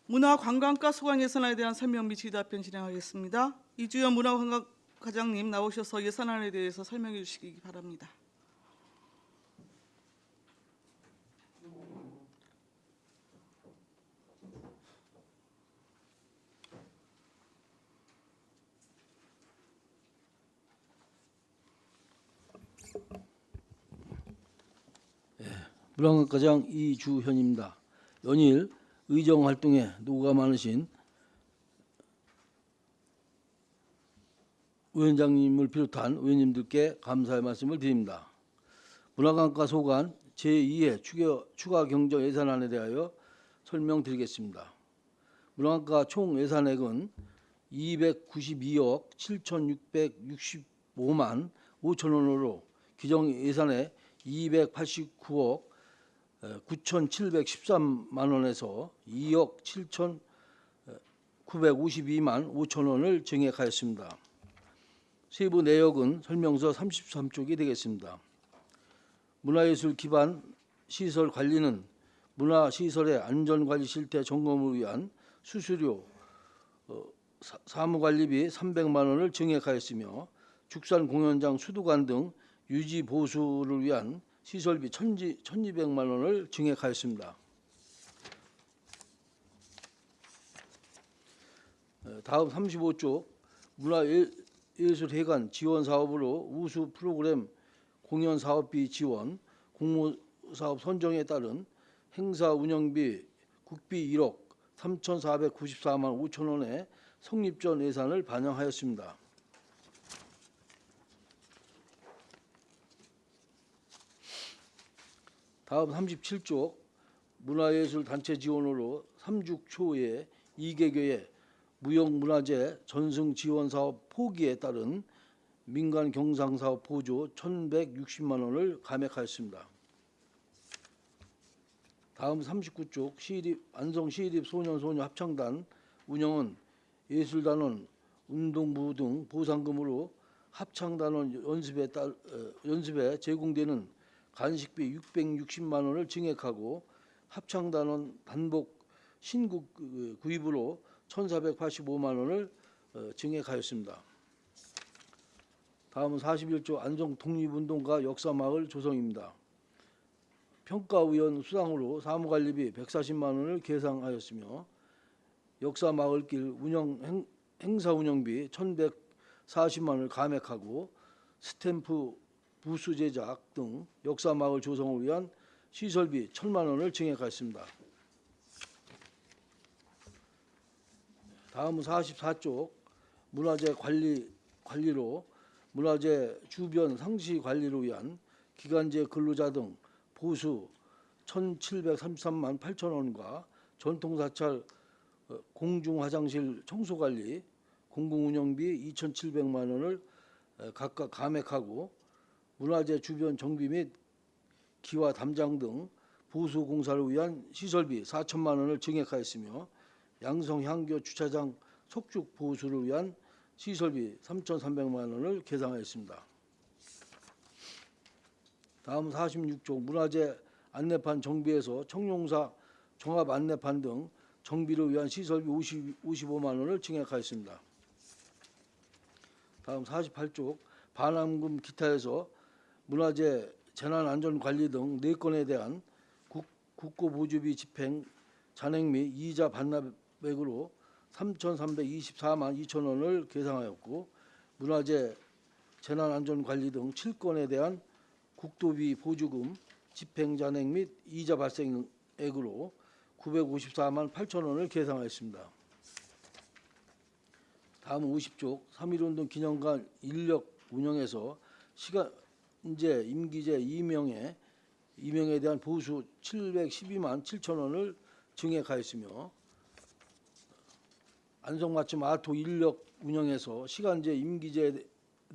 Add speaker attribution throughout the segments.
Speaker 1: 문화관광과 소관 예산안에 대한 설명 및 질의답변 진행하겠습니다. 이주연 문화관광과장님 나오셔서 예산안에 대해서 설명해 주시기 바랍니다.
Speaker 2: 문화관과장 이주현입니다. 연일 의정 활동에 노고가 많으신 위원장님을 비롯한 의원님들께 감사의 말씀을 드립니다. 문화관과 소관 제2회 추가 경정 예산안에 대하여 설명드리겠습니다. 문화관과 총 예산액은 292억 7,665만 5천 원으로 기정 예산의 289억 9,713만 원에서 2억 7,952만 5천 원을 증액하였습니다. 세부 내역은 설명서 33쪽이 되겠습니다. 문화예술 기반 시설 관리는 문화시설의 안전관리 실태 점검을 위한 수수료 사무관리비 300만 원을 증액하였으며 축산 공연장 수도관 등 유지 보수를 위한 시설비 1,200만 원을 증액하였습니다. 다음 35쪽 문화예술회관 지원 사업으로 우수 프로그램 공연 사업비 지원, 공모사업 선정에 따른 행사 운영비 국비 1억 3,494만 5천 원의 성립 전 예산을 반영하였습니다. 다음 37쪽 문화예술단체 지원으로 3주 초에 2개교의 무형문화재 전승지원사업 포기에 따른 민간 경상사업 보조 1,160만 원을 감액하였습니다. 다음 39쪽 안성시립소년소녀 합창단 운영은 예술단원, 운동부 등 보상금으로 합창단원 연습에 제공되는 간식비 660만 원을 증액하고 합창단원 단복 신곡 구입으로 1,485만 원을 증액하였습니다. 다음은 41조 안성 독립운동가 역사마을 조성입니다. 평가위원 수당으로 사무관리비 140만 원을 계상하였으며 역사마을길 행사 운영비 1,140만 원을 감액하고 스탬프 부수 제작 등 역사마을 조성을 위한 시설비 1,000만 원을 증액하였습니다. 다음은 44쪽 문화재 관리로 문화재 주변 상시 관리를 위한 기간제 근로자 등 보수 1,733만 8천 원과 전통사찰 공중화장실 청소관리 공공운영비 2,700만 원을 각각 감액하고 문화재 주변 정비 및 기와 담장 등 보수 공사를 위한 시설비 4천만 원을 증액하였으며 양성향교 주차장 석축 보수를 위한 시설비 3,300만 원을 계상하였습니다. 다음 46쪽 문화재 안내판 정비에서 청룡사 종합 안내판 등 정비를 위한 시설비 55만 원을 증액하였습니다. 다음 48쪽 반환금 기타에서 문화재 재난안전관리 등 4건에 대한 국고보조비 집행 잔액 및 이자 반납액으로 3,324만 2천 원을 계상하였고 문화재 재난안전관리 등 7건에 대한 국도비 보조금 집행 잔액 및 이자 발생액으로 954만 8천 원을 계상하였습니다. 다음 50쪽 3.1운동 기념관 인력 운영에서 시간제 임기제 임명에 대한 보수 712만 7천 원을 증액하였으며 안성맞춤 아토 인력 운영에서 시간제 임기제에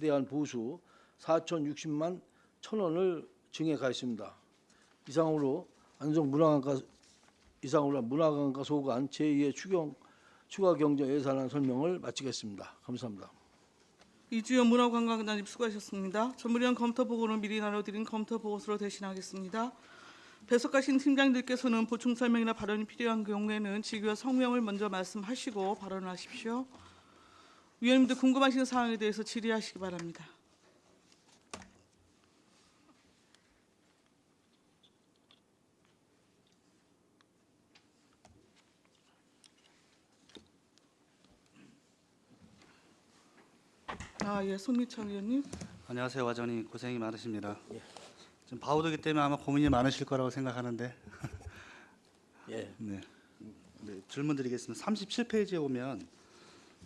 Speaker 2: 대한 보수 4,060만 1천 원을 증액하였습니다. 이상으로 문화관과 소관 제2의 추가 경정 예산안 설명을 마치겠습니다. 감사합니다.
Speaker 1: 이주연 문화관광단님 수고하셨습니다. 전문위원 검토 보고는 미리 나눠드린 검토 보고서로 대신하겠습니다. 배석하신 팀장님들께서는 보충 설명이나 발언이 필요한 경우에는 직위와 성명을 먼저 말씀하시고 발언을 하십시오. 위원님들 궁금하신 사항에 대해서 질의하시기 바랍니다. 예, 손미창 의원님.
Speaker 3: 안녕하세요. 와전이 고생이 많으십니다. 지금 바우드기 때문에 아마 고민이 많으실 거라고 생각하는데
Speaker 2: 예.
Speaker 3: 네. 질문 드리겠습니다. 37페이지에 보면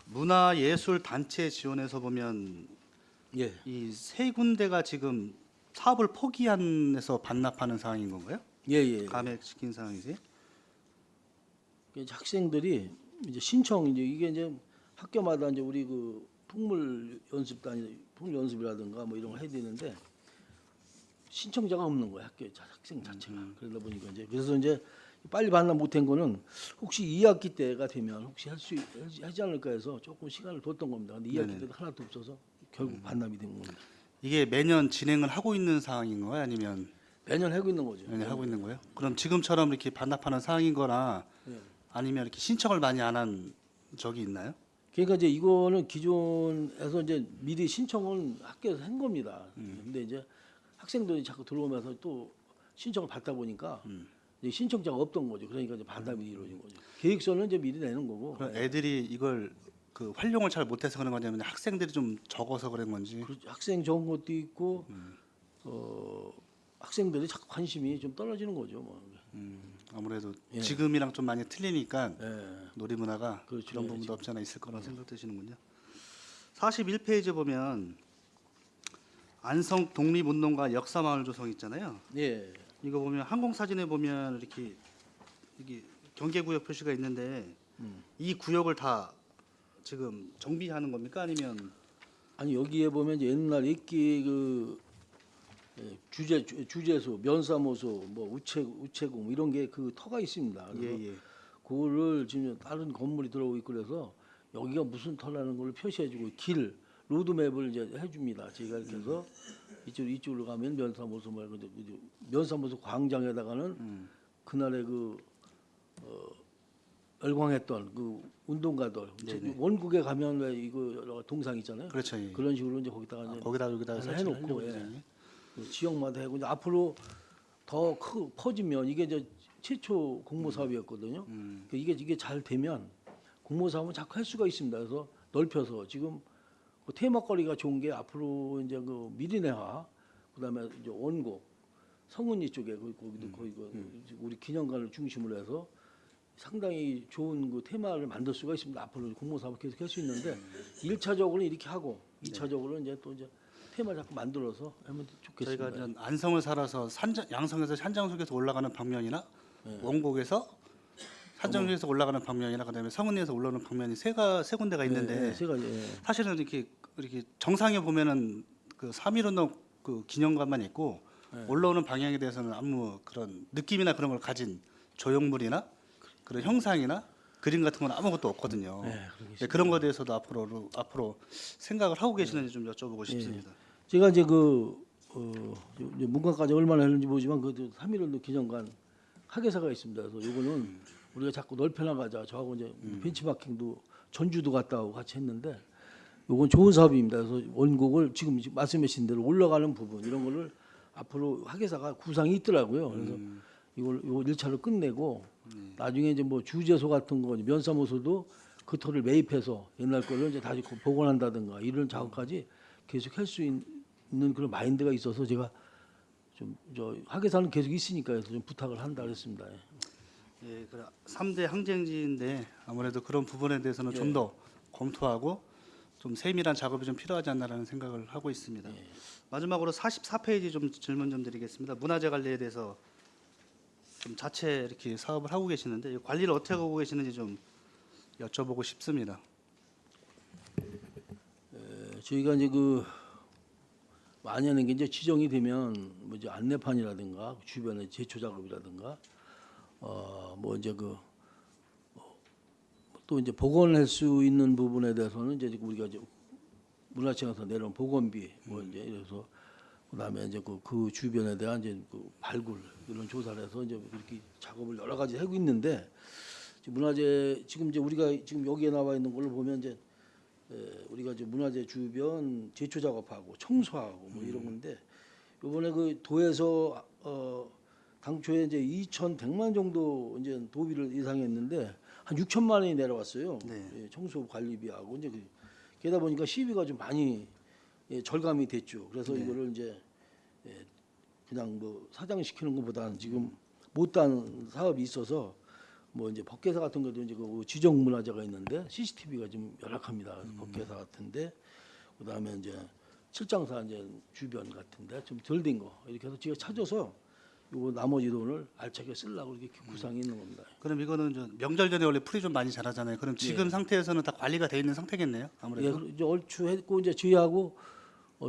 Speaker 3: 문화예술단체 지원에서 보면
Speaker 2: 예.
Speaker 3: 이 세 군데가 지금 사업을 포기한에서 반납하는 상황인 건가요?
Speaker 2: 예, 예.
Speaker 3: 감액시킨 상황이지?
Speaker 2: 이제 학생들이 이제 신청 이게 이제 학교마다 이제 우리 그 풍물 연습이라든가 뭐 이런 걸 해야 되는데 신청자가 없는 거야 학생 자체가. 그러다 보니까 이제 그래서 이제 빨리 반납 못한 거는 혹시 2학기 때가 되면 혹시 하지 않을까 해서 조금 시간을 뒀던 겁니다. 근데 2학기 때도 하나도 없어서 결국 반납이 된 겁니다.
Speaker 3: 이게 매년 진행을 하고 있는 상황인 거예요? 아니면
Speaker 2: 매년 하고 있는 거죠.
Speaker 3: 매년 하고 있는 거예요? 그럼 지금처럼 이렇게 반납하는 상황인 거나 아니면 이렇게 신청을 많이 안 한 적이 있나요?
Speaker 2: 그러니까 이제 이거는 기존에서 이제 미리 신청은 학교에서 한 겁니다. 근데 이제 학생들이 자꾸 들어오면서 또 신청을 받다 보니까 이제 신청자가 없던 거죠. 그러니까 이제 반납이 이루어진 거죠. 계획서는 이제 미리 내는 거고.
Speaker 3: 그럼 애들이 이걸 그 활용을 잘 못해서 그런 거냐면 학생들이 좀 적어서 그런 건지.
Speaker 2: 그렇죠. 학생 적은 것도 있고 학생들이 자꾸 관심이 좀 떨어지는 거죠. 뭐.
Speaker 3: 아무래도
Speaker 2: 예.
Speaker 3: 지금이랑 좀 많이 틀리니까
Speaker 2: 예.
Speaker 3: 놀이문화가
Speaker 2: 그렇죠.
Speaker 3: 그런
Speaker 2: 예,
Speaker 3: 부분도
Speaker 2: 지금.
Speaker 3: 없지 않아 있을 거라고 생각되시는군요. 41페이지에 보면 안성 독립운동가 역사마을 조성 있잖아요.
Speaker 2: 예.
Speaker 3: 이거 보면 항공사진에 보면 이렇게 경계구역 표시가 있는데 이 구역을 다 지금 정비하는 겁니까? 아니면
Speaker 2: 아니 여기에 보면 이제 옛날 읽기 그 주제소, 면사모소, 뭐 우체국 이런 게 그 터가 있습니다. 그래서
Speaker 3: 예.
Speaker 2: 그거를 지금 다른 건물이 들어오고 있고 그래서 여기가 무슨 터라는 걸 표시해주고 길 로드맵을 이제 해줍니다. 저희가 이렇게 해서 이쪽으로 가면 면사모소 말고 면사모소 광장에다가는 그날의 그 열광했던 그 운동가들 원국에 가면 왜 이거 동상 있잖아요.
Speaker 3: 그렇죠. 예.
Speaker 2: 그런 식으로 이제 거기다가 이제
Speaker 3: 거기다 여기다
Speaker 2: 하나
Speaker 3: 설치를
Speaker 2: 해놓고,
Speaker 3: 하려고
Speaker 2: 예.
Speaker 3: 그러잖아요.
Speaker 2: 그 지역마다 하고 이제 앞으로 더 퍼지면 이게 이제 최초 공모 사업이었거든요. 그러니까 이게 잘 되면 공모 사업은 자꾸 할 수가 있습니다. 그래서 넓혀서 지금 그 테마거리가 좋은 게 앞으로 이제 그 미리네화 그다음에 이제 원곡 성은리 쪽에 거기도 거기 우리 기념관을 중심으로 해서 상당히 좋은 그 테마를 만들 수가 있습니다. 앞으로 공모 사업 계속 할 수 있는데 1차적으로는 이렇게 하고 2차적으로는 이제 또 이제 테마 자꾸 만들어서 하면 좋겠습니다.
Speaker 3: 저희가 이제 안성을 살아서 양성에서 산장속에서 올라가는 방면이나 원곡에서 산장속에서 올라가는 방면이나 그다음에 성은리에서 올라오는 방면이 세 군데가 있는데
Speaker 2: 세 가지.
Speaker 3: 사실은 이렇게 정상에 보면은 그 3.1운동 그 기념관만 있고 올라오는 방향에 대해서는 아무 그런 느낌이나 그런 걸 가진 조형물이나 그런 형상이나 그림 같은 건 아무것도 없거든요. 네, 그런 거에 대해서도 앞으로 생각을 하고 계시는지 좀 여쭤보고 싶습니다.
Speaker 2: 제가 이제 이제 문관까지 얼마나 했는지 모르지만 그 3.1운동 기념관 학예사가 있습니다. 그래서 이거는 우리가 자꾸 넓혀나가자. 저하고 이제 벤치마킹도 전주도 갔다 오고 같이 했는데 이건 좋은 사업입니다. 그래서 원곡을 지금 말씀하신 대로 올라가는 부분 이런 거를 앞으로 학예사가 구상이 있더라고요. 그래서 이거 1차로 끝내고 나중에 이제 뭐 주제소 같은 거 면사무소도 그 터를 매입해서 옛날 거를 이제 다시 복원한다든가 이런 작업까지 계속 할 수 있는 그런 마인드가 있어서 제가 좀 학예사는 계속 있으니까 해서 좀 부탁을 한다 그랬습니다.
Speaker 3: 예, 그 3대 항쟁지인데 아무래도 그런 부분에 대해서는 좀 더 검토하고 좀 세밀한 작업이 좀 필요하지 않나라는 생각을 하고 있습니다. 마지막으로 44페이지 좀 질문 좀 드리겠습니다. 문화재 관리에 대해서 좀 자체 이렇게 사업을 하고 계시는데 이 관리를 어떻게 하고 계시는지 좀 여쭤보고 싶습니다.
Speaker 2: 저희가 이제 많이 하는 게 이제 지정이 되면 뭐 이제 안내판이라든가 주변에 제초 작업이라든가 뭐 이제 또 이제 복원할 수 있는 부분에 대해서는 이제 우리가 이제 문화청에서 내려온 복원비 뭐 이제 이래서 그다음에 이제 그 주변에 대한 이제 그 발굴 이런 조사를 해서 이제 그렇게 작업을 여러 가지 하고 있는데 문화재 지금 이제 우리가 지금 여기에 나와 있는 걸로 보면 이제 우리가 이제 문화재 주변 제초 작업하고 청소하고 뭐 이런 건데 이번에 그 도에서 당초에 이제 2,100만 정도 이제 도비를 예상했는데 한 6천만 원이 내려왔어요.
Speaker 3: 네.
Speaker 2: 예, 청소 관리비하고 이제 게다 보니까 시비가 좀 많이 절감이 됐죠. 그래서
Speaker 3: 네.
Speaker 2: 이거를 이제 그냥 뭐 사장시키는 것보다는 지금 못다한 사업이 있어서 뭐 이제 법계사 같은 것도 이제 그 지정 문화재가 있는데 CCTV가 좀 열악합니다. 법계사 같은데 그다음에 이제 칠장사 이제 주변 같은데 좀 덜 된 거 이렇게 해서 제가 찾아서 요 나머지 돈을 알차게 쓰려고 이렇게 구상이 있는 겁니다.
Speaker 3: 그럼 이거는 저 명절 전에 원래 풀이 좀 많이 자라잖아요. 그럼 지금 상태에서는 다 관리가 돼 있는 상태겠네요.
Speaker 2: 예,
Speaker 3: 아무래도.
Speaker 2: 이제 얼추 했고 이제 저희하고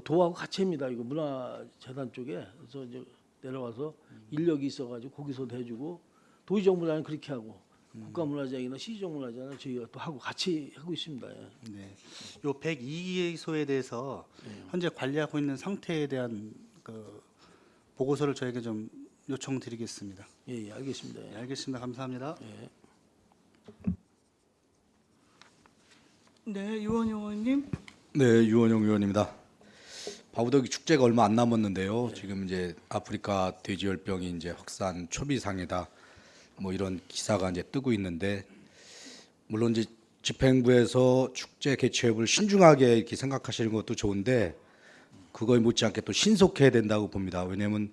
Speaker 2: 도하고 같이 합니다. 이거 문화재단 쪽에 그래서 이제 내려와서 인력이 있어가지고 거기서도 해주고 도지정문화는 그렇게 하고 국가문화재이나 시지정문화재는 저희가 또 하고 같이 하고 있습니다. 예.
Speaker 3: 네. 요 102기소에 대해서 현재 관리하고 있는 상태에 대한 그 보고서를 저에게 좀 요청드리겠습니다.
Speaker 2: 예, 알겠습니다.
Speaker 3: 네, 알겠습니다. 감사합니다.
Speaker 2: 예.
Speaker 1: 네, 유원영 의원님.
Speaker 4: 네, 유원영 의원입니다. 바우더기 축제가 얼마 안 남았는데요. 지금 이제 아프리카 돼지열병이 이제 확산 초비상이다. 뭐 이런 기사가 이제 뜨고 있는데 물론 이제 집행부에서 축제 개최 여부를 신중하게 이렇게 생각하시는 것도 좋은데 그거에 못지않게 또 신속해야 된다고 봅니다. 왜냐하면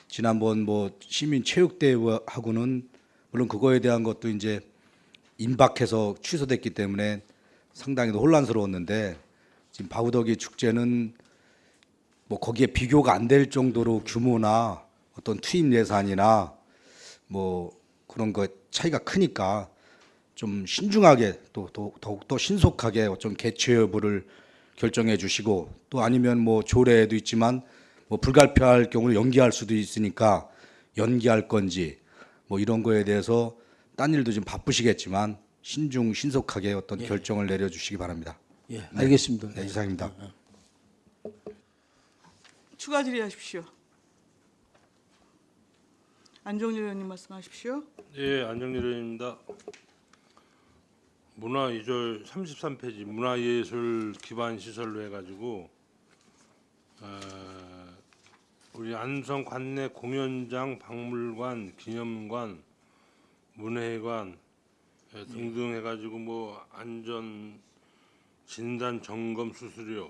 Speaker 4: 지난번 뭐 시민 체육대회하고는 물론 그거에 대한 것도 이제 임박해서 취소됐기 때문에 상당히 혼란스러웠는데 지금 바우더기 축제는 뭐 거기에 비교가 안 될 정도로 규모나 어떤 투입 예산이나 뭐 그런 거 차이가 크니까 좀 신중하게 또 더욱더 신속하게 어떤 개최 여부를 결정해 주시고 또 아니면 뭐 조례에도 있지만 뭐 불가피할 경우는 연기할 수도 있으니까 연기할 건지 뭐 이런 거에 대해서 딴 일도 좀 바쁘시겠지만 신속하게 어떤 결정을 내려주시기 바랍니다.
Speaker 2: 예, 알겠습니다.
Speaker 4: 네, 이상입니다.
Speaker 1: 추가 질의하십시오. 안종일 의원님 말씀하십시오.
Speaker 5: 예, 안정일 의원입니다. 문화 2절 33페이지 문화예술 기반 시설로 해가지고 우리 안성 관내 공연장, 박물관, 기념관, 문화회관 등등 해가지고 뭐 안전 진단 점검 수수료,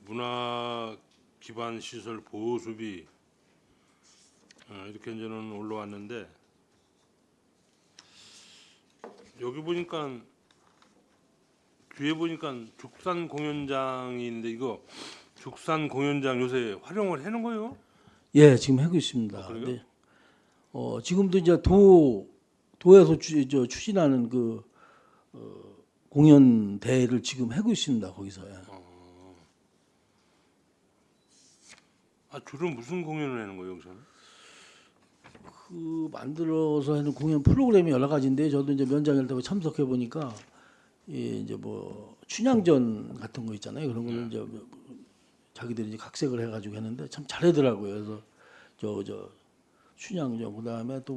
Speaker 5: 문화 기반 시설 보수비 이렇게 이제는 올라왔는데 여기 보니까 뒤에 보니까 죽산 공연장이 있는데 이거 죽산 공연장 요새 활용을 해놓은 거예요?
Speaker 2: 예, 지금 하고 있습니다.
Speaker 5: 그래요?
Speaker 2: 네. 지금도 이제 도에서 추진하는 그 공연 대회를 지금 하고 있습니다. 거기서. 예.
Speaker 5: 주로 무슨 공연을 하는 거예요 여기서는?
Speaker 2: 그 만들어서 하는 공연 프로그램이 여러 가지인데 저도 이제 면장을 타고 참석해 보니까 이제 뭐 춘향전 같은 거 있잖아요. 그런 거는 이제 자기들이 이제 각색을 해가지고 했는데 참 잘하더라고요. 그래서 저 춘향전 그다음에 또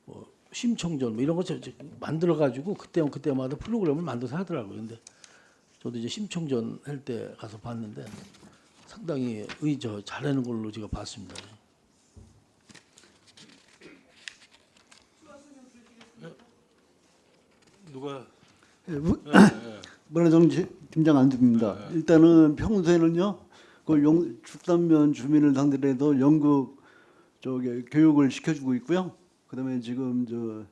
Speaker 2: 뭐 심청전 뭐 이런 거 만들어 가지고 그때마다 프로그램을 만들어서 하더라고요. 근데 저도 이제 심청전 할 때 가서 봤는데 상당히 잘하는 걸로 제가 봤습니다.
Speaker 5: 누가
Speaker 6: 문화정 팀장 안두입니다. 일단은 평소에는요, 그 축산면 주민을 상대로 해서 연극 교육을 시켜주고 있고요. 그다음에 지금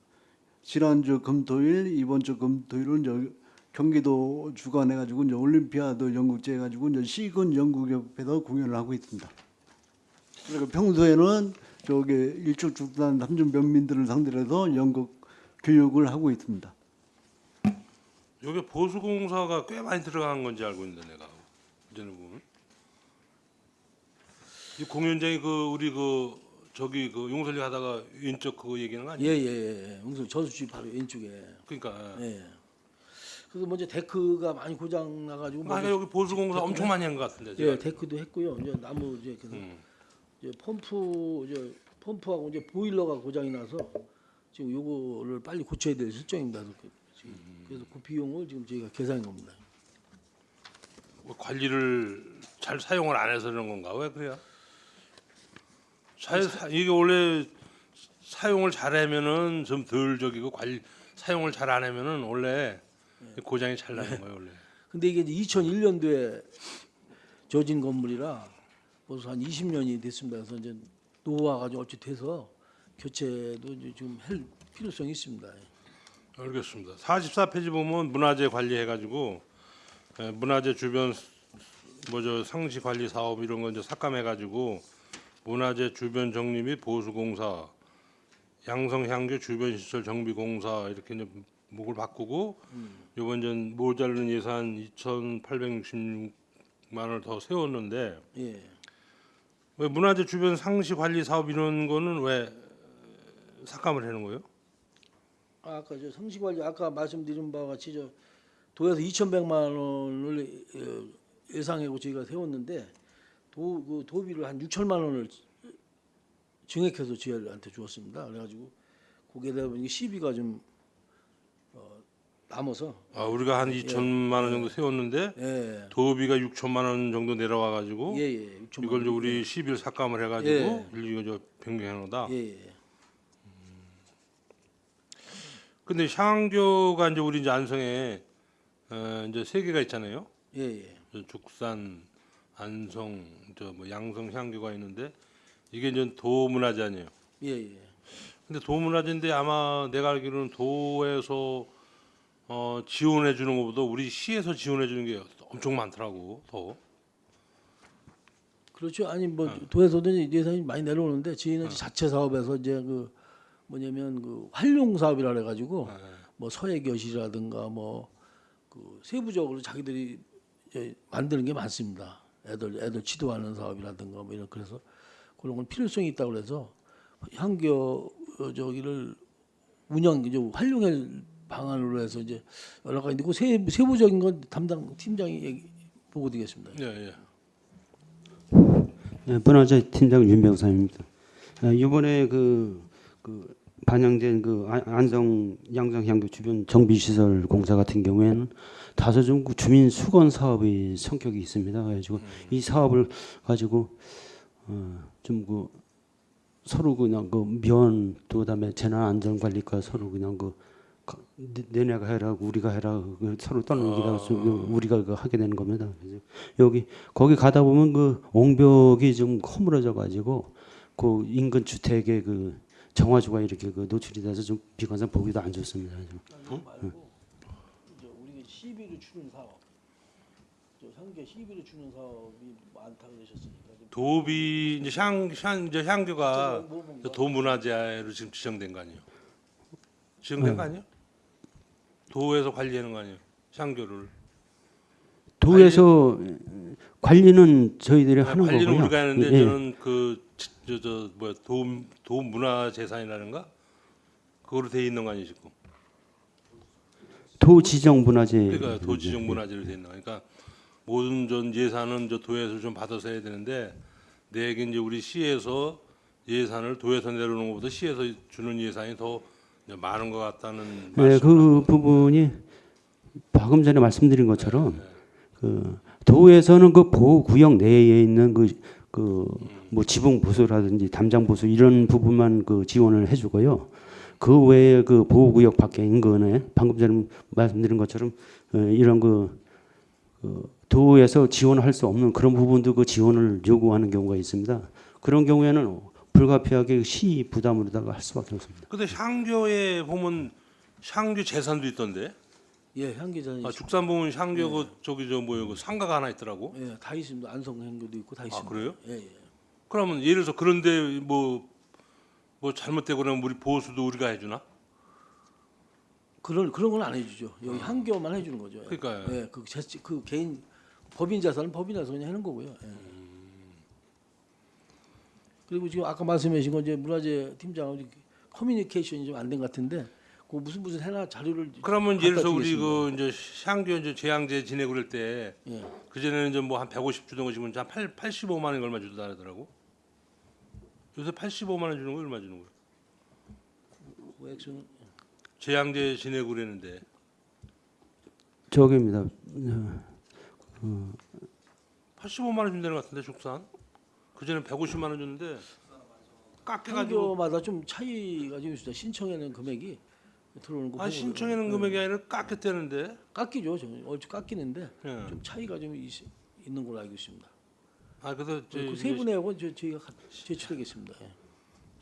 Speaker 6: 지난주 금토일, 이번 주 금토일은 경기도 주관해가지고 이제 올림피아드 연극제 해가지고 이제 시군 연극협회에서 공연을 하고 있습니다. 그리고 평소에는 일축 축산 삼중 면민들을 상대로 해서 연극 교육을 하고 있습니다.
Speaker 5: 여기 보수공사가 꽤 많이 들어간 건지 알고 있는데 내가 이제는 보면 이 공연장이 우리 용설리 하다가 왼쪽 그거 얘기하는 거 아니에요?
Speaker 2: 예. 무슨 저수지 바로 왼쪽에.
Speaker 5: 그러니까
Speaker 2: 예. 그래서 먼저 데크가 많이 고장 나가지고
Speaker 5: 아, 여기 보수공사 엄청 많이 한 것 같은데.
Speaker 2: 예,
Speaker 5: 지금.
Speaker 2: 데크도 했고요. 이제 나무 이제 그래서 이제 펌프하고 이제 보일러가 고장이 나서 지금 요거를 빨리 고쳐야 될 실정입니다. 그래서 그 비용을 지금 저희가 계산한 겁니다.
Speaker 5: 뭐 관리를 잘 사용을 안 해서 그런 건가? 왜 그래요? 이게 원래 사용을 잘하면은 좀 덜 저기고 사용을 잘 안 하면은 원래 고장이 잘 나는 거예요 원래.
Speaker 2: 근데 이게 2001년도에 지어진 건물이라 벌써 한 20년이 됐습니다. 그래서 이제 노후화가 좀 어찌 돼서 교체도 이제 좀 할 필요성이 있습니다.
Speaker 5: 알겠습니다. 44페이지 보면 문화재 관리해가지고 문화재 주변 뭐저 상시 관리 사업 이런 거 이제 삭감해가지고 문화재 주변 정리 및 보수공사, 양성향교 주변 시설 정비 공사 이렇게 이제 목을 바꾸고 이번 이제 모자른 예산 2,866만 원을 더 세웠는데
Speaker 2: 예.
Speaker 5: 왜 문화재 주변 상시 관리 사업 이런 거는 왜 삭감을 하는 거예요?
Speaker 2: 아까 저 상시관리 아까 말씀드린 바와 같이 저 도에서 2,100만 원을 예상하고 저희가 세웠는데 그 도비를 한 6천만 원을 증액해서 저희한테 주었습니다. 그래가지고 거기에 대한 이게 시비가 좀 남아서
Speaker 5: 아, 우리가 한 2천만 원 정도 세웠는데
Speaker 2: 예.
Speaker 5: 도비가 6천만 원 정도 내려와 가지고
Speaker 2: 예. 6천만
Speaker 5: 이걸 이제
Speaker 2: 원.
Speaker 5: 우리 10일 삭감을 해가지고
Speaker 2: 예.
Speaker 5: 이거 저 변경해 놓다.
Speaker 2: 예.
Speaker 5: 근데 향교가 이제 우리 이제 안성에 이제 세 개가 있잖아요.
Speaker 2: 예.
Speaker 5: 저 죽산, 안성, 저 뭐 양성 향교가 있는데 이게 이제 도문화재 아니에요.
Speaker 2: 예.
Speaker 5: 근데 도문화재인데 아마 내가 알기로는 도에서 지원해 주는 것보다 우리 시에서 지원해 주는 게 엄청 많더라고. 더.
Speaker 2: 그렇죠. 아니 뭐 도에서도 이제 예산이 많이 내려오는데 저희는 자체 사업에서 이제 그 뭐냐면 그 활용 사업이라 그래가지고 뭐 서예교실이라든가 뭐 그 세부적으로 자기들이 이제 만드는 게 많습니다. 애들 지도하는 사업이라든가 뭐 이런 그래서 그런 건 필요성이 있다고 그래서 향교 저기를 운영 이제 활용할 방안으로 해서 이제 여러 가지 그 세부적인 건 담당 팀장이 보고 드리겠습니다.
Speaker 5: 예.
Speaker 7: 네, 문화재 팀장 윤병삼입니다. 이번에 그 반영된 그 안성 양성향교 주변 정비시설 공사 같은 경우에는 다소 좀 주민 수건 사업의 성격이 있습니다. 그래가지고 이 사업을 가지고 좀 그 서로 그냥 그 면 또 그다음에 재난안전관리과 서로 그냥 그 너네가 해라 우리가 해라 서로 떠넘기다가 우리가 그 하게 되는 겁니다. 그래서 거기 가다 보면 그 옹벽이 좀 허물어져 가지고 그 인근 주택에 그 정화조가 이렇게 그 노출이 돼서 좀 비관상 보기도 안 좋습니다.
Speaker 2: 말고 이제 우리 시비를 주는 사업, 저 향교 시비를 주는 사업이 많다 그러셨으니까 좀
Speaker 5: 도비 이제 이제 향교가
Speaker 2: 뭐 뭔가?
Speaker 5: 도문화재로 지금 지정된 거 아니에요? 지정된 거 아니에요? 도에서 관리하는 거 아니에요? 향교를.
Speaker 7: 도에서 관리는 저희들이 하는
Speaker 5: 관리는
Speaker 7: 거고요.
Speaker 5: 우리가 하는데
Speaker 7: 예.
Speaker 5: 저는 저 뭐야 도문화재산이라는가 그거로 돼 있는 거 아니시고?
Speaker 7: 도지정 문화재.
Speaker 5: 그러니까 도지정 문화재로 돼 있는 거. 그러니까 모든 전 예산은 저 도에서 좀 받아서 해야 되는데 내게 이제 우리 시에서 예산을 도에서 내려오는 것보다 시에서 주는 예산이 더 이제 많은 것 같다는
Speaker 7: 네,
Speaker 5: 말씀.
Speaker 7: 그 부분이 방금 전에 말씀드린 것처럼 그 도에서는 그 보호구역 내에 있는 그 뭐 지붕 보수라든지 담장 보수 이런 부분만 그 지원을 해주고요. 그 외에 그 보호구역 밖에 인근에 방금 전에 말씀드린 것처럼 이런 그 도에서 지원할 수 없는 그런 부분도 그 지원을 요구하는 경우가 있습니다. 그런 경우에는 불가피하게 시 부담으로다가 할 수밖에 없습니다.
Speaker 5: 근데 향교에 보면 향교 재산도 있던데.
Speaker 2: 예, 향기전이
Speaker 5: 죽산 보면 향교 그 저기 저 뭐요 그 상가가 하나 있더라고.
Speaker 2: 예, 다 있습니다. 안성 향교도 있고 다 있습니다.
Speaker 5: 그래요?
Speaker 2: 예.
Speaker 5: 그러면 예를 들어서 그런데 뭐 잘못되고 그러면 우리 보수도 우리가 해주나?
Speaker 2: 그런 건 안 해주죠. 여기 향교만 해주는 거죠.
Speaker 5: 그러니까요.
Speaker 2: 예, 그 개인 법인 자산은 법인에서 그냥 하는 거고요. 예. 그리고 지금 아까 말씀하신 건 이제 문화재 팀장하고 커뮤니케이션이 좀 안 된 것 같은데 그 무슨 해나 자료를
Speaker 5: 그러면 예를 들어서
Speaker 2: 갖다
Speaker 5: 우리
Speaker 2: 주겠습니다.
Speaker 5: 그 이제 향교 이제 제향제 지내고 그럴 때
Speaker 2: 예.
Speaker 5: 그전에는 이제 뭐 한 150 주던 거 지금 한 85만 원 얼마 주다 하더라고. 요새 85만 원 주는 거 얼마 주는 거야?
Speaker 2: 그 액션
Speaker 5: 제향제 지내고 그랬는데
Speaker 7: 저기입니다.
Speaker 5: 85만 원 준다는 것 같은데 축산. 그전에 150만 원 줬는데 깎여가지고.
Speaker 2: 향교마다 좀 차이가 좀 있습니다. 신청에는 금액이 들어오는 거.
Speaker 5: 아
Speaker 2: 보고
Speaker 5: 신청에는 금액이 아니라 깎였다는데.
Speaker 2: 깎이죠. 얼추 깎이는데
Speaker 5: 예.
Speaker 2: 좀 차이가 좀 있는 걸로 알고 있습니다.
Speaker 5: 아 그래서
Speaker 2: 그 세 분하고 저희가 제출하겠습니다. 예.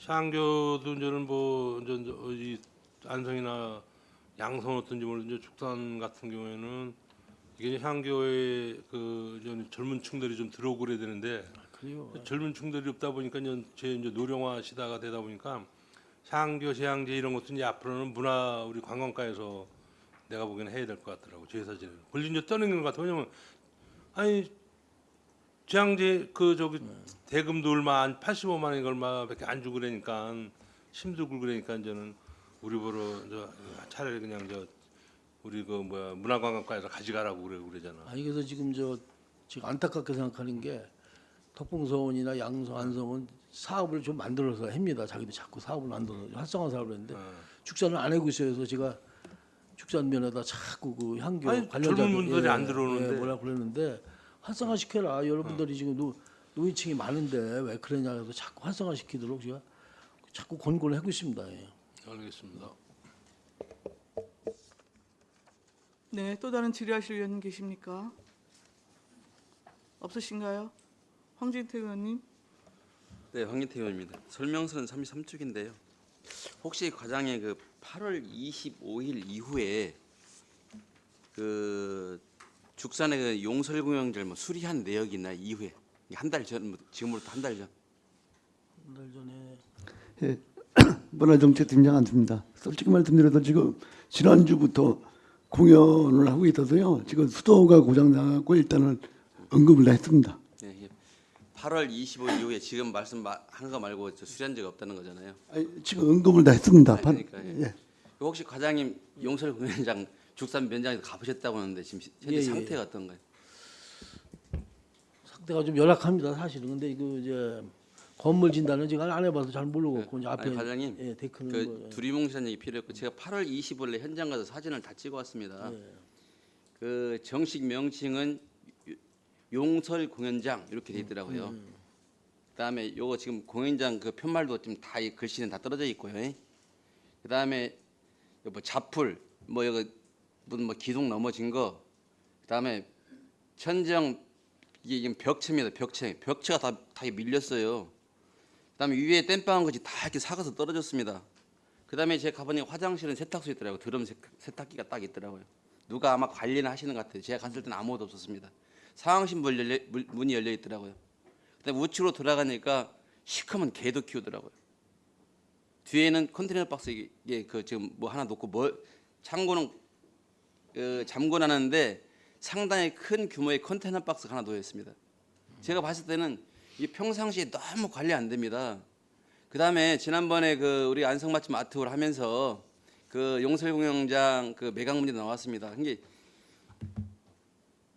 Speaker 5: 향교도 이제는 뭐 이제 이 안성이나 양성 어떤지 모르는데 축산 같은 경우에는 이게 향교에 그 이제 젊은 층들이 좀 들어오고 그래야 되는데
Speaker 2: 그래요.
Speaker 5: 젊은 층들이 없다 보니까 이제 노령화 시대가 되다 보니까 향교, 제향제 이런 것도 이제 앞으로는 문화 우리 관광가에서 내가 보기에는 해야 될 것 같더라고 제사제는. 권리 이제 떠넘기는 것 같아. 왜냐면 아니 제향제 그 저기 대금도 얼마 한 85만 원이 얼마밖에 안 주고 그러니까 힘들고 그러니까 이제는 우리 보러 차라리 그냥 우리 그 뭐야 문화관광과에서 가져가라고 그러잖아.
Speaker 2: 아니 그래서 지금 지금 안타깝게 생각하는 게 덕봉서원이나 양성, 안성은 사업을 좀 만들어서 합니다. 자기도 자꾸 사업을 만들어서 활성화 사업을 했는데 축산을 안 하고 있어요. 그래서 제가 축산면에다 자꾸 그 향교
Speaker 5: 아니,
Speaker 2: 관련자
Speaker 5: 젊은 분들이 안 들어오는데.
Speaker 2: 뭐라고 그랬는데 활성화 시켜라. 여러분들이 지금 노인층이 많은데 왜 그러냐 해서 자꾸 활성화 시키도록 제가 자꾸 권고를 하고 있습니다. 예.
Speaker 5: 알겠습니다.
Speaker 1: 네, 또 다른 질의하실 의원님 계십니까? 없으신가요? 황진태 의원님.
Speaker 8: 네, 황기태 의원입니다. 설명서는 33쪽인데요. 혹시 과장의 그 8월 25일 이후에 그 죽산의 그 용설공영절 뭐 수리한 내역이 있나 이후에 한 달 전, 지금으로부터 한 달 전.
Speaker 2: 한 달 전에
Speaker 6: 예, 문화정책팀장 안수입니다. 솔직히 말씀드려도 지금 지난주부터 공연을 하고 있어서요. 지금 수도가 고장나고 일단은 언급을 다 했습니다.
Speaker 8: 예, 예. 8월 25일 이후에 지금 말씀하는 거 말고 수리한 적이 없다는 거잖아요.
Speaker 6: 아니, 지금 언급을 다 했습니다.
Speaker 8: 아니, 그러니까, 예.
Speaker 6: 예.
Speaker 8: 혹시 과장님 용설공연장 죽산 면장에서 가보셨다고 하는데 지금 현재
Speaker 2: 예, 예.
Speaker 8: 상태가 어떤가요?
Speaker 2: 상태가 좀 열악합니다. 사실은. 근데 그 이제 건물 진단은 제가 안 해봐서 잘 모르고 이제 앞에
Speaker 8: 아니, 과장님,
Speaker 2: 예, 데크는
Speaker 8: 그
Speaker 2: 거.
Speaker 8: 두리뭉실한 얘기 필요했고 제가 8월 25일에 현장 가서 사진을 다 찍어왔습니다.
Speaker 2: 예.
Speaker 8: 그 정식 명칭은 용설 공연장 이렇게 돼 있더라고요. 그다음에 요거 지금 공연장 그 편말도 지금 다 이 글씨는 다 떨어져 있고요. 그다음에 뭐 자풀 뭐 여기 무슨 뭐 기둥 넘어진 거. 그다음에 천정 이게 지금 벽체입니다. 벽체가 다 밀렸어요. 그다음에 위에 땜빵한 것이 다 이렇게 사가서 떨어졌습니다. 그다음에 제가 가보니 화장실은 세탁소 있더라고요. 드럼 세탁기가 딱 있더라고요. 누가 아마 관리는 하시는 것 같아요. 제가 갔을 때는 아무것도 없었습니다. 상황실 문이 열려 있더라고요. 그다음에 우측으로 돌아가니까 시커먼 개도 키우더라고요. 뒤에는 컨테이너 박스에 그 지금 뭐 하나 놓고 창고는 잠궈놨는데 상당히 큰 규모의 컨테이너 박스가 하나 놓여 있습니다. 제가 봤을 때는 이 평상시에 너무 관리 안 됩니다. 그다음에 지난번에 그 우리 안성 맛집 아트홀 하면서 그 용설공영장 그 매각 문제 나왔습니다. 이게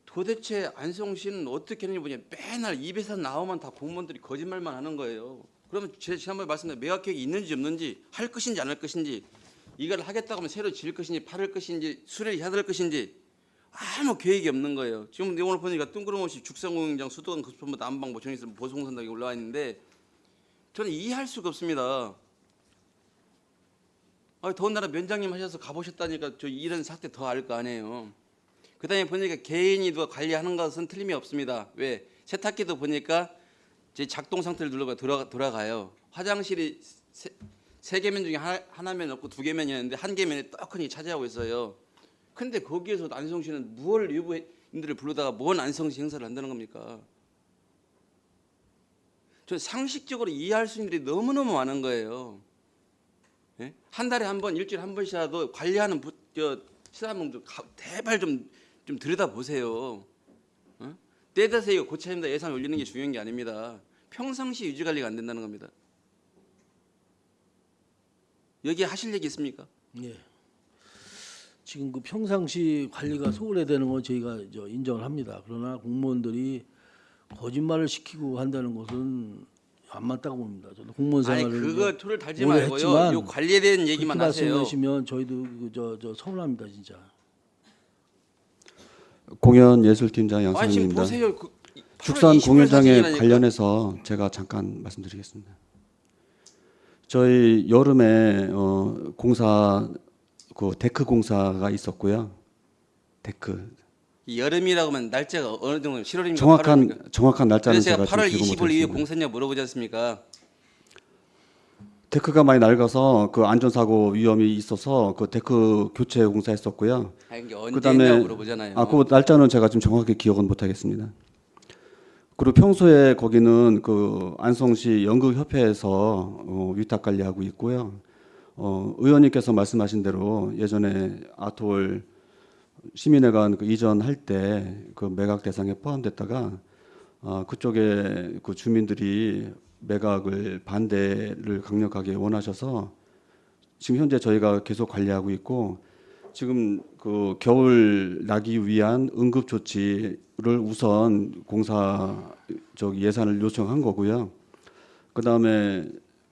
Speaker 8: 도대체 안성시는 어떻게 하는지 보냐 맨날 입에서 나오면 다 공무원들이 거짓말만 하는 거예요. 그러면 제가 지난번에 말씀드린 매각 계획이 있는지 없는지 할 것인지 안 할 것인지 이걸 하겠다고 하면 새로 지을 것인지 팔을 것인지 수리해야 될 것인지 아무 계획이 없는 거예요. 지금 오늘 보니까 뜬구름없이 죽산공영장 수도원 급수본부 남방 뭐 정의서 보송선당이 올라와 있는데 저는 이해할 수가 없습니다. 더군다나 면장님 하셔서 가보셨다니까 저 이런 사태 더 알 거 아니에요. 그다음에 보니까 개인이 누가 관리하는 것은 틀림이 없습니다. 왜? 세탁기도 보니까 제 작동 상태를 누르고 돌아가요. 화장실이 세 개면 중에 하나면 없고 두 개면이었는데 한 개면에 떡하니 차지하고 있어요. 근데 거기에서 안성시는 무얼 유부인들을 부르다가 뭔 안성시 행사를 한다는 겁니까? 저 상식적으로 이해할 수 있는 일이 너무너무 많은 거예요. 예? 한 달에 한 번, 일주일에 한 번씩이라도 관리하는 시사분들 제발 좀 들여다보세요. 어? 때에서 이거 고쳐야 됩니다. 예산 올리는 게 중요한 게 아닙니다. 평상시 유지 관리가 안 된다는 겁니다. 여기 하실 얘기 있습니까?
Speaker 2: 예. 지금 그 평상시 관리가 소홀해되는 건 저희가 인정을 합니다. 그러나 공무원들이 거짓말을 시키고 한다는 것은 안 맞다고 봅니다. 저도 공무원
Speaker 8: 아니
Speaker 2: 생활을
Speaker 8: 그거 토를 달지
Speaker 2: 오래
Speaker 8: 말고요.
Speaker 2: 했지만
Speaker 8: 요 관리에 대한 얘기만
Speaker 2: 그렇게
Speaker 8: 하세요.
Speaker 2: 말씀하시면 저희도 저 서운합니다, 진짜.
Speaker 7: 공연예술팀장
Speaker 8: 아니 지금
Speaker 7: 양상입니다.
Speaker 8: 보세요.
Speaker 7: 축산
Speaker 8: 8월 20일
Speaker 7: 공연장에
Speaker 8: 사진이라니까.
Speaker 7: 관련해서 제가 잠깐 말씀드리겠습니다. 저희 여름에 공사 그 데크 공사가 있었고요. 데크
Speaker 8: 이 여름이라고 하면 날짜가 어느 정도 7월입니까? 8월입니까?
Speaker 7: 정확한 날짜는
Speaker 8: 그래서 제가
Speaker 7: 제가
Speaker 8: 8월
Speaker 7: 지금 기록
Speaker 8: 20일 이후에
Speaker 7: 못하겠습니다.
Speaker 8: 공사냐 물어보지 않습니까?
Speaker 7: 데크가 많이 낡아서 그 안전사고 위험이 있어서 그 데크 교체 공사했었고요.
Speaker 8: 아니 이게 언제
Speaker 7: 그다음에
Speaker 8: 했냐고 물어보잖아요.
Speaker 7: 그 날짜는 제가 지금 정확하게 기억은 못하겠습니다. 그리고 평소에 거기는 그 안성시 연극협회에서 위탁 관리하고 있고요. 의원님께서 말씀하신 대로 예전에 아트홀 시민회관 그 이전할 때 그 매각 대상에 포함됐다가 그쪽에 그 주민들이 매각을 반대를 강력하게 원하셔서 지금 현재 저희가 계속 관리하고 있고 지금 그 겨울 나기 위한 응급 조치를 우선 공사 예산을 요청한 거고요. 그다음에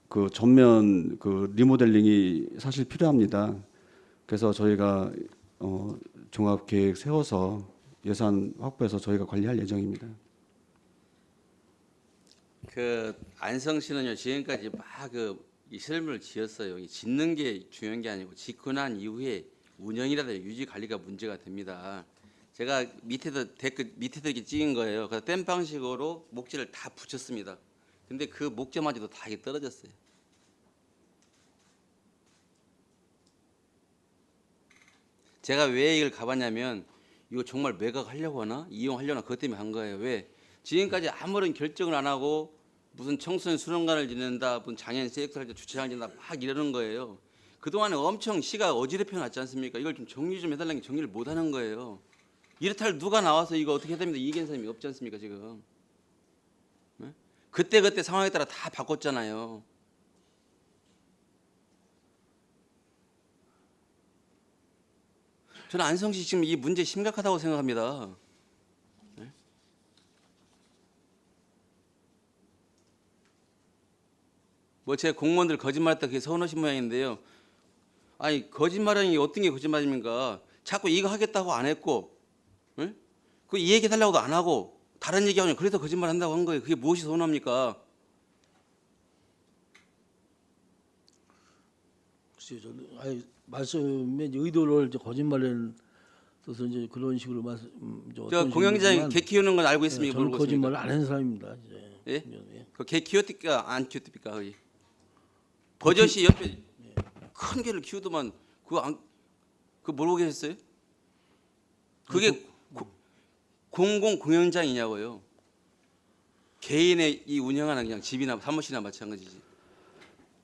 Speaker 7: 그 전면 그 리모델링이 사실 필요합니다. 그래서 저희가 종합 계획 세워서 예산 확보해서 저희가 관리할 예정입니다.
Speaker 8: 그 안성시는요 지금까지 막 이 설명을 지었어요. 이 짓는 게 중요한 게 아니고 짓고 난 이후에 운영이라든지 유지 관리가 문제가 됩니다. 제가 밑에도 댓글 밑에도 이렇게 찍은 거예요. 그래서 땜 방식으로 목재를 다 붙였습니다. 근데 그 목재마저도 다 이게 떨어졌어요. 제가 왜 이걸 가봤냐면 이거 정말 매각하려고 하나 이용하려나 그것 때문에 한 거예요. 왜? 지금까지 아무런 결정을 안 하고 무슨 청소년 수련관을 짓는다, 무슨 장애인 섹터를 주차장을 짓는다 막 이러는 거예요. 그동안에 엄청 시가 어지럽혀 놨지 않습니까? 이걸 좀 정리 좀 해달라는 게 정리를 못 하는 거예요. 이렇다 할 누가 나와서 이거 어떻게 해야 됩니다. 이기는 사람이 없지 않습니까 지금. 네? 그때 상황에 따라 다 바꿨잖아요. 저는 안성시 지금 이 문제 심각하다고 생각합니다. 네? 뭐 제 공무원들 거짓말했다 그게 서운하신 모양인데요. 아니 거짓말하는 게 어떤 게 거짓말입니까? 자꾸 이거 하겠다고 안 했고, 네? 그 이 얘기 해달라고도 안 하고 다른 얘기하면 그래서 거짓말한다고 한 거예요. 그게 무엇이 서운합니까?
Speaker 2: 글쎄요, 저는 말씀에 의도를 거짓말은 써서 이제 그런 식으로
Speaker 8: 저 공영장이 개 키우는 건 알고 있습니까?
Speaker 2: 저는
Speaker 8: 모르고 있습니까?
Speaker 2: 거짓말을 안 한 사람입니다. 이제.
Speaker 8: 예? 그 개 키웠습니까? 안 키웠습니까? 거기 버젓이 옆에 큰 개를 키우더만 그거 모르고 계셨어요? 그게 공공 공연장이냐고요. 개인의 이 운영하는 그냥 집이나 사무실이나 마찬가지지.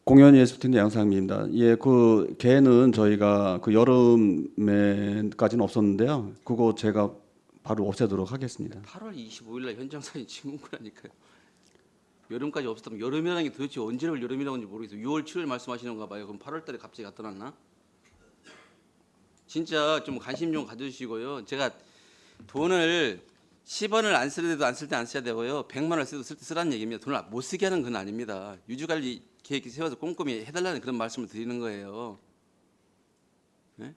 Speaker 7: 공연예술팀장 양상미입니다. 예, 그 개는 저희가 그 여름에까지는 없었는데요. 그거 제가 바로 없애도록 하겠습니다.
Speaker 8: 8월 25일 날 현장 사진 찍은 거라니까요. 여름까지 없었다면 여름이라는 게 도대체 언제를 여름이라고 하는지 모르겠어요. 6월, 7월 말씀하시는가 봐요. 그럼 8월 달에 갑자기 갖다 놨나? 진짜 좀 관심 좀 가져주시고요. 제가 돈을 10원을 안 쓸 때도 안 쓸 때 안 써야 되고요. 100만 원을 쓸 때 쓰라는 얘기입니다. 돈을 못 쓰게 하는 건 아닙니다. 유지관리 계획 세워서 꼼꼼히 해달라는 그런 말씀을 드리는 거예요. 네?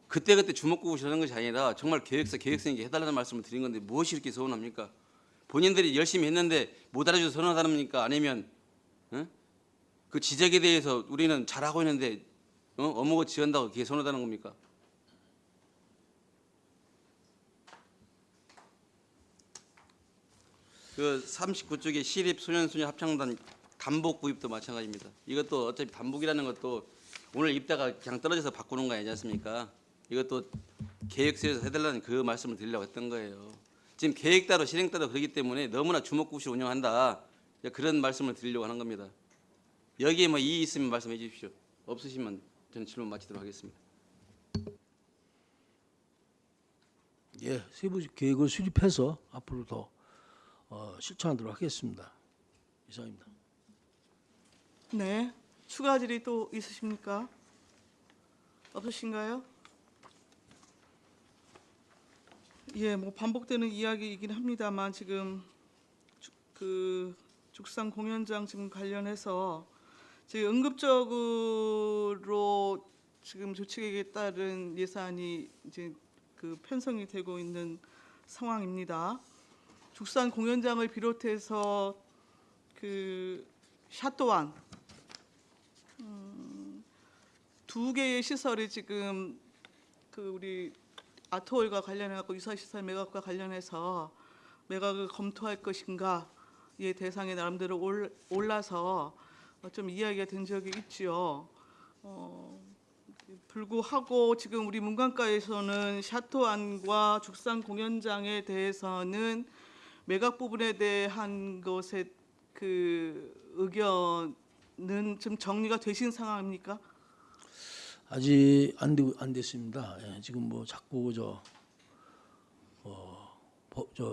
Speaker 8: 그때그때 주먹구구 하는 것이 아니라 정말 계획성있게 해달라는 말씀을 드린 건데 무엇이 이렇게 서운합니까? 본인들이 열심히 했는데 못 알아줘서 서운하다니까 아니면 그 지적에 대해서 우리는 잘하고 있는데 어묵을 지은다고 그게 서운하다는 겁니까? 그 39쪽에 시립 소년소녀 합창단 단복 구입도 마찬가지입니다. 이것도 어차피 단복이라는 것도 오늘 입다가 그냥 떨어져서 바꾸는 거 아니지 않습니까? 이것도 계획서에서 해달라는 그 말씀을 드리려고 했던 거예요. 지금 계획 따로 실행 따로 그렇기 때문에 너무나 주먹구시 운영한다. 그런 말씀을 드리려고 하는 겁니다. 여기에 뭐 이의 있으면 말씀해 주십시오. 없으시면 저는 질문 마치도록 하겠습니다.
Speaker 2: 예, 세부 계획을 수립해서 앞으로 더 실천하도록 하겠습니다. 이상입니다.
Speaker 1: 네. 추가 질의 또 있으십니까? 없으신가요? 예, 뭐 반복되는 이야기이긴 합니다만 지금 죽산 공연장 지금 관련해서 지금 응급적으로 지금 조치에 따른 예산이 이제 편성이 되고 있는 상황입니다. 죽산 공연장을 비롯해서 샤또안 2개의 시설이 지금 우리 아트홀과 관련해서 유사시설 매각과 관련해서 매각을 검토할 것인가의 대상에 나름대로 올라서 좀 이야기가 된 적이 있지요. 불구하고 지금 우리 문관과에서는 샤또안과 죽산 공연장에 대해서는 매각 부분에 대한 것의 의견은 좀 정리가 되신 상황입니까?
Speaker 2: 아직 안 됐습니다. 예, 지금 뭐 자꾸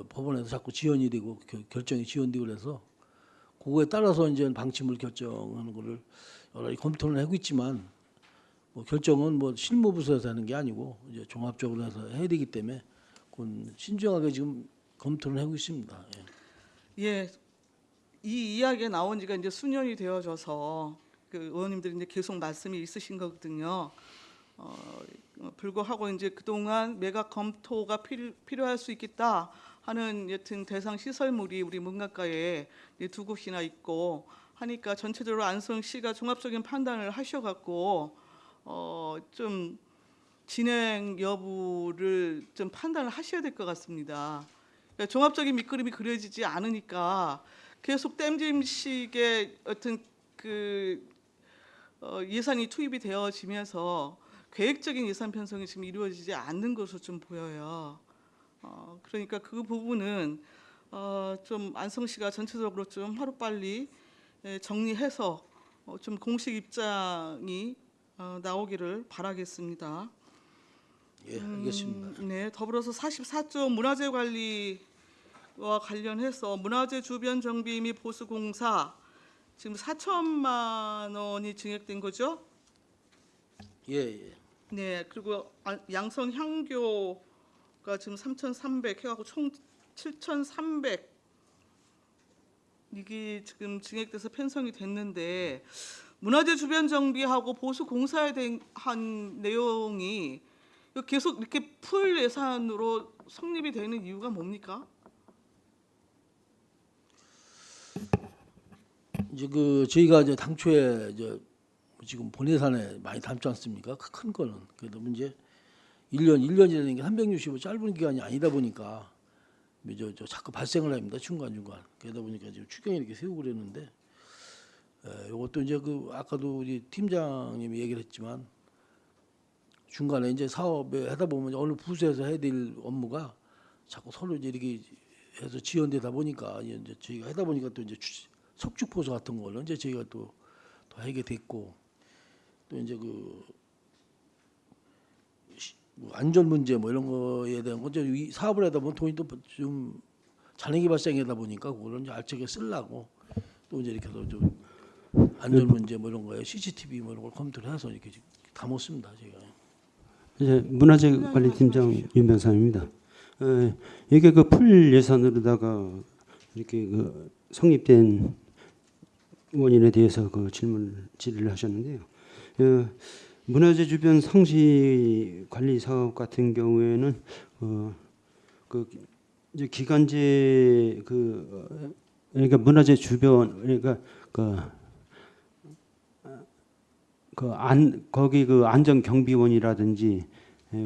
Speaker 2: 법원에서 자꾸 지연이 되고 결정이 지연되고 그래서 그거에 따라서 이제 방침을 결정하는 거를 여러 가지 검토를 하고 있지만 뭐 결정은 뭐 실무부서에서 하는 게 아니고 이제 종합적으로 해서 해야 되기 때문에 그건 신중하게 지금 검토를 하고 있습니다. 예.
Speaker 1: 예, 이 이야기가 나온 지가 이제 수년이 되어져서 의원님들이 이제 계속 말씀이 있으신 거거든요. 불구하고 이제 그동안 매각 검토가 필요할 수 있겠다 하는 여튼 대상 시설물이 우리 문학과에 2곳이나 있고 하니까 전체적으로 안성시가 종합적인 판단을 하셔갖고 좀 진행 여부를 좀 판단을 하셔야 될 것 같습니다. 그러니까 종합적인 밑그림이 그려지지 않으니까 계속 땜질식의 어떤 예산이 투입이 되어지면서 계획적인 예산 편성이 지금 이루어지지 않는 것으로 좀 보여요. 그러니까 그 부분은 좀 안성시가 전체적으로 좀 하루빨리 정리해서 좀 공식 입장이 나오기를 바라겠습니다.
Speaker 2: 예, 알겠습니다.
Speaker 1: 네, 더불어서 44조 문화재 관리와 관련해서 문화재 주변 정비 및 보수 공사 지금 4천만 원이 증액된 거죠?
Speaker 2: 예, 예.
Speaker 1: 네, 그리고 양성 향교가 지금 3,300 해갖고 총 7,300 이게 지금 증액돼서 편성이 됐는데 문화재 주변 정비하고 보수 공사에 대한 내용이 계속 이렇게 풀 예산으로 성립이 되는 이유가 뭡니까?
Speaker 2: 이제 저희가 이제 당초에 지금 본예산에 많이 담지 않습니까? 큰 거는 그래도 이제 1년이라는 게 365 짧은 기간이 아니다 보니까 자꾸 발생을 합니다. 중간중간. 그러다 보니까 지금 추경이 이렇게 세우고 그랬는데 이것도 이제 아까도 우리 팀장님이 얘기를 했지만 중간에 이제 사업에 하다 보면 어느 부서에서 해야 될 업무가 자꾸 서로 이제 이렇게 해서 지연되다 보니까 이제 저희가 하다 보니까 또 이제 석축포소 같은 거를 이제 저희가 또 하게 됐고 또 이제 안전 문제 뭐 이런 거에 대한 거 이제 사업을 하다 보면 돈이 또 좀 잔액이 발생하다 보니까 그거를 이제 알차게 쓰려고 또 이제 이렇게 해서 좀 안전 문제 뭐 이런 거에 CCTV 뭐 이런 걸 검토를 해서 이렇게 담았습니다 저희가.
Speaker 7: 이제 문화재관리팀장 윤병삼입니다. 이게 풀 예산으로다가 이렇게 성립된 원인에 대해서 질의를 하셨는데요. 문화재 주변 상시 관리 사업 같은 경우에는 이제 기간제 그러니까 문화재 주변 그러니까 거기 안전 경비원이라든지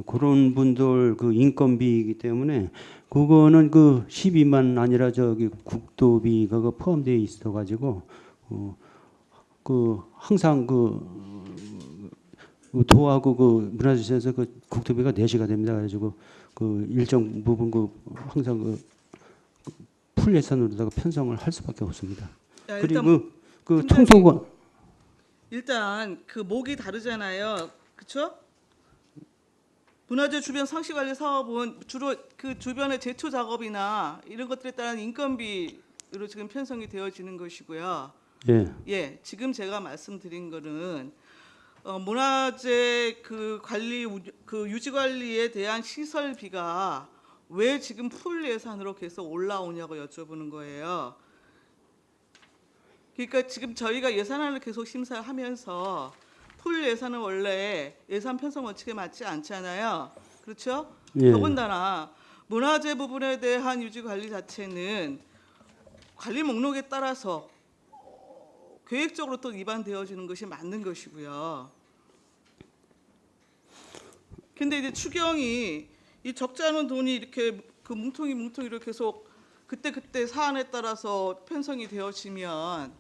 Speaker 7: 그런 분들 인건비이기 때문에 그거는 12만 아니라 국도비가 포함되어 있어 가지고 항상 도하고 문화재에서 국토비가 내시가 됩니다. 그래가지고 일정 부분 항상 풀 예산으로다가 편성을 할 수밖에 없습니다.
Speaker 1: 야,
Speaker 7: 그리고 청소관
Speaker 1: 일단 목이 다르잖아요, 그렇죠? 문화재 주변 상시 관리 사업은 주로 주변의 제초 작업이나 이런 것들에 따른 인건비로 지금 편성이 되어지는 것이고요. 예, 지금 제가 말씀드린 거는 문화재 관리 유지 관리에 대한 시설비가 왜 지금 풀 예산으로 계속 올라오냐고 여쭤보는 거예요. 그러니까 지금 저희가 예산안을 계속 심사하면서 풀 예산은 원래 예산 편성 원칙에 맞지 않잖아요. 그렇죠?
Speaker 7: 예.
Speaker 1: 더군다나 문화재 부분에 대한 유지 관리 자체는 관리 목록에 따라서 계획적으로 또 위반되어지는 것이 맞는 것이고요. 근데 이제 추경이 이 적지 않은 돈이 이렇게 그 뭉텅이로 계속 그때 사안에 따라서 편성이 되어지면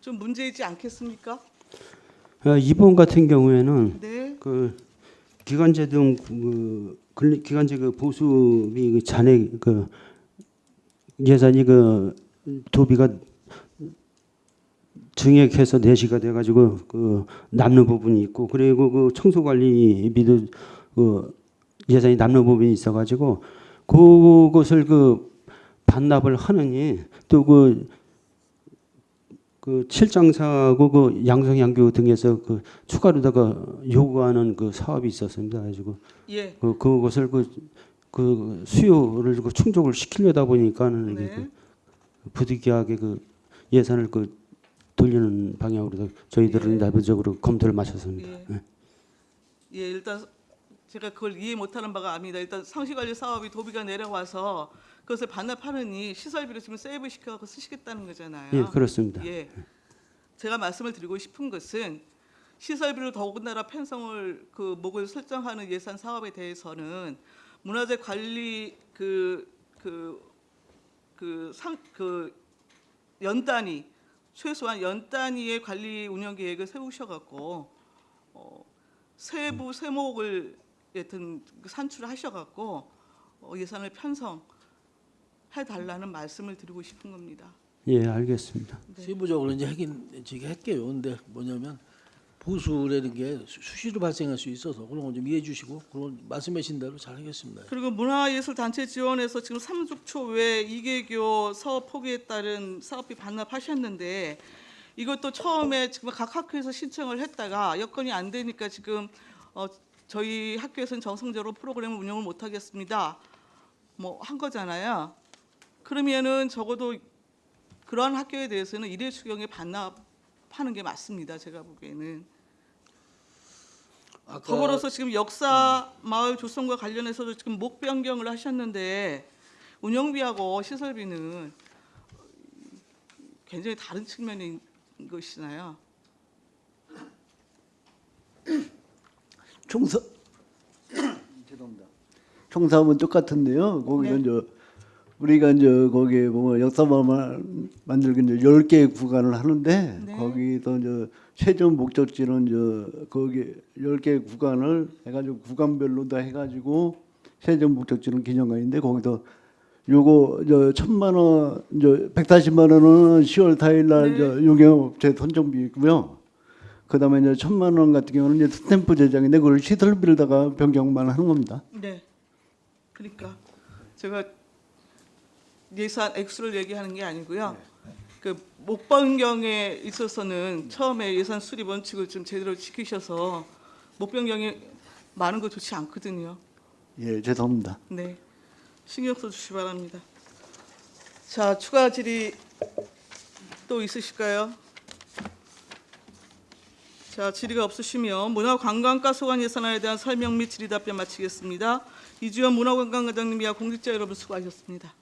Speaker 1: 좀 문제이지 않겠습니까?
Speaker 7: 이번 같은 경우에는
Speaker 1: 네.
Speaker 7: 그 기관제 등 기관제 그 보수비 그 잔액 그 예산이 그 도비가 증액해서 내시가 돼가지고 그 남는 부분이 있고, 그리고 그 청소관리비도 그 예산이 남는 부분이 있어가지고 그것을 그 반납을 하느니 또 그 칠장사하고 그 양성양교 등에서 그 추가로다가 요구하는 그 사업이 있었습니다. 가지고
Speaker 1: 예.
Speaker 7: 그것을 그 수요를 그 충족을 시키려다 보니까는 이게
Speaker 1: 네.
Speaker 7: 그 부득이하게 그 예산을 그 돌리는 방향으로 저희들은
Speaker 1: 예.
Speaker 7: 내부적으로 검토를 마쳤습니다.
Speaker 1: 예.
Speaker 7: 예.
Speaker 1: 예, 일단 제가 그걸 이해 못하는 바가 압니다. 일단 상시관리 사업이 도비가 내려와서 그것을 반납하느니 시설비를 지금 세이브 시켜서 쓰시겠다는 거잖아요.
Speaker 7: 예, 그렇습니다.
Speaker 1: 예. 제가 말씀을 드리고 싶은 것은 시설비를 더군다나 편성을 그 목을 설정하는 예산 사업에 대해서는 문화재 관리 연 단위 최소한 연 단위의 관리 운영 계획을 세우셔갖고 세부 세목을 여튼 산출하셔갖고 예산을 편성해달라는 말씀을 드리고 싶은 겁니다.
Speaker 7: 예, 알겠습니다.
Speaker 1: 네.
Speaker 2: 세부적으로 이제 할게요. 근데 뭐냐면 보수라는 게 수시로 발생할 수 있어서 그런 거 좀 이해해 주시고, 그런 말씀하신 대로 잘 하겠습니다.
Speaker 1: 그리고 문화예술단체 지원에서 지금 3조 외 2개교 사업 포기에 따른 사업비 반납하셨는데 이것도 처음에 지금 각 학교에서 신청을 했다가 여건이 안 되니까 지금 저희 학교에서는 정상적으로 프로그램을 운영을 못 하겠습니다. 뭐 한 거잖아요. 그러면은 적어도 그러한 학교에 대해서는 일회 추경에 반납하는 게 맞습니다. 제가 보기에는. 더불어서 지금 역사 마을 조성과 관련해서도 지금 목 변경을 하셨는데 운영비하고 시설비는 굉장히 다른 측면인 것이잖아요.
Speaker 6: 죄송합니다. 총사업은 똑같은데요. 거기서
Speaker 1: 네.
Speaker 6: 이제 우리가 이제 거기에 보면 역사마을 만들기 이제 10개 구간을 하는데
Speaker 1: 네.
Speaker 6: 거기서 이제 최종 목적지는 이제 거기 10개 구간을 해가지고 구간별로 다 해가지고 최종 목적지는 기념관인데 거기서 요거 저 1,000만 원 이제 140만 원은 10월 4일 날
Speaker 1: 네.
Speaker 6: 이제 유경업체 선정비 있고요. 그다음에 이제 1,000만 원 같은 경우는 이제 스탬프 제작인데 그걸 시설비로다가 변경만 하는 겁니다.
Speaker 1: 네. 그러니까 제가 예산 액수를 얘기하는 게 아니고요. 그 목 변경에 있어서는 처음에 예산 수립 원칙을 좀 제대로 지키셔서 목 변경이 많은 거 좋지 않거든요.
Speaker 6: 예, 죄송합니다.
Speaker 1: 네. 신경 써주시기 바랍니다. 자, 추가 질의 또 있으실까요? 자, 질의가 없으시면 문화관광과 소관 예산안에 대한 설명 및 질의 답변 마치겠습니다. 이주연 문화관광과장님 이하 공직자 여러분 수고하셨습니다.